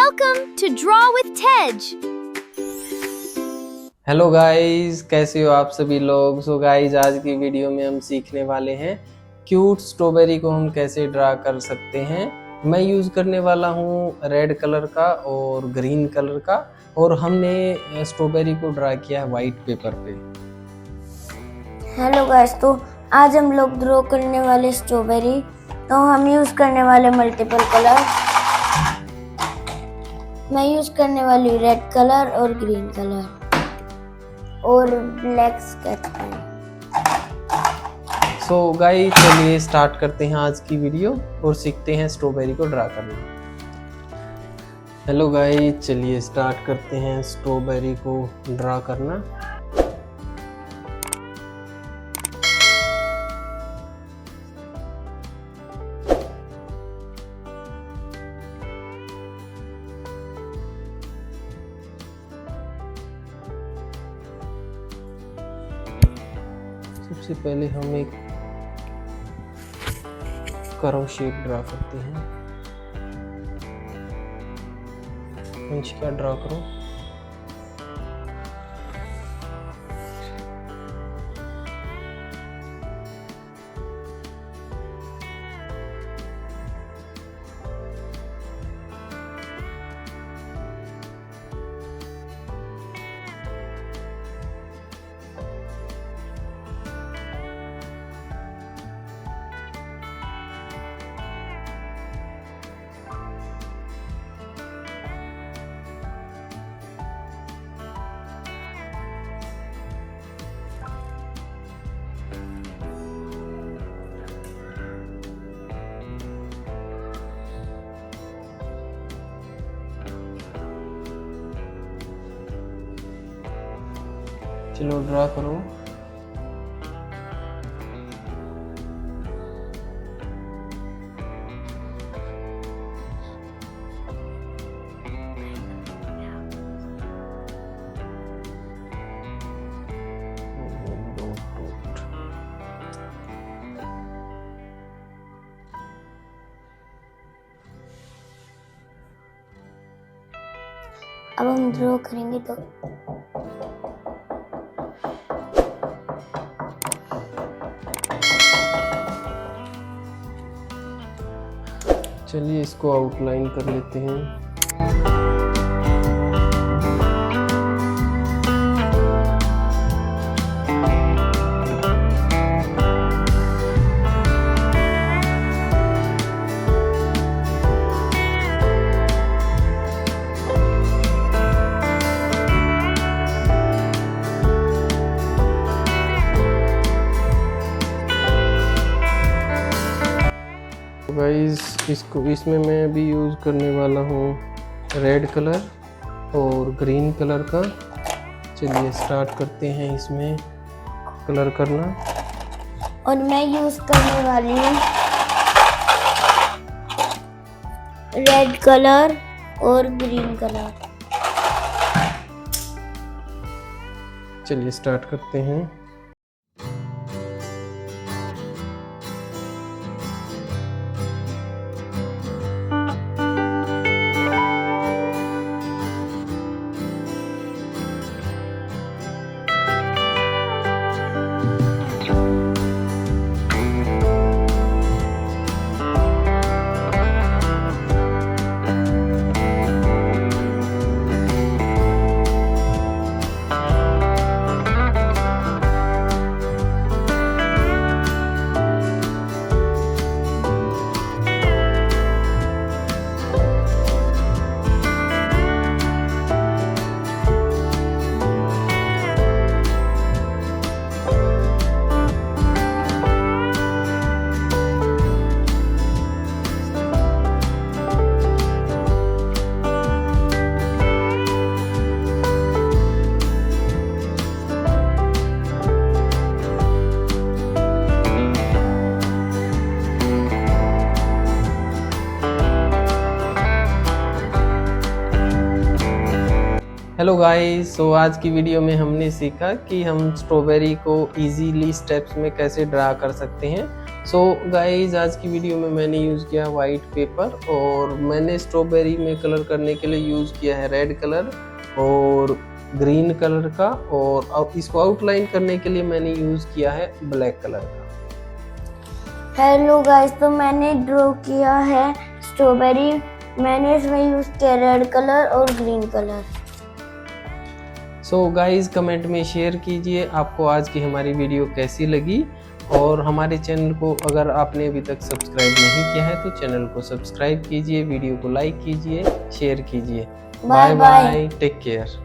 Welcome to Draw with Tej. Hello guys, कैसे हो आप सभी लोग। सो गाइस, आज की वीडियो में हम सीखने वाले हैं क्यूट स्ट्रॉबेरी को हम कैसे ड्रा कर सकते हैं। मैं यूज़ करने वाला हूँ रेड कलर का और ग्रीन कलर का, और हमने स्ट्रॉबेरी को ड्रा किया है वाइट पेपर पे। हेलो गाइस, तो आज हम लोग ड्रॉ करने वाले स्ट्रॉबेरी। तो हम यूज़ करने वाले मल्टीपल कलर। मैं यूज़ करने वाली रेड कलर और ग्रीन कलर और black sketch pen. So guys, चलिए स्टार्ट करते हैं आज की वीडियो और सीखते हैं स्ट्रॉबेरी को ड्रा करना। हेलो गाइस, चलिए स्टार्ट करते हैं स्ट्रॉबेरी को ड्रा करना। सबसे पहले हम एक कर्व शेप ड्रा करते हैं। इंच का ड्रा करो। चलो ड्रा करो। अब हम ड्रॉ करेंगे तो चलिए इसको आउटलाइन कर लेते हैं। गाइस, इसमें मैं भी यूज़ करने वाला हूँ रेड कलर और ग्रीन कलर का। चलिए स्टार्ट करते हैं इसमें कलर करना। और मैं यूज़ करने वाली हूँ रेड कलर और ग्रीन कलर। चलिए स्टार्ट करते हैं। हेलो गाइस, सो आज की वीडियो में हमने सीखा कि हम स्ट्रॉबेरी को इजीली स्टेप्स में कैसे ड्रा कर सकते हैं। सो गाइज आज की वीडियो में मैंने यूज़ किया वाइट पेपर और मैंने स्ट्रॉबेरी में कलर करने के लिए यूज़ किया है रेड कलर और ग्रीन कलर का, और इसको आउटलाइन करने के लिए मैंने यूज़ किया है ब्लैक कलर का। हेलो गाइस, तो मैंने ड्रॉ किया है स्ट्रॉबेरी। मैंने इसमें यूज किया रेड कलर और green colour. So guys comment में शेयर कीजिए आपको आज की हमारी वीडियो कैसी लगी, और हमारे चैनल को अगर आपने अभी तक सब्सक्राइब नहीं किया है तो चैनल को सब्सक्राइब कीजिए, वीडियो को लाइक कीजिए, शेयर कीजिए। Bye bye, take care.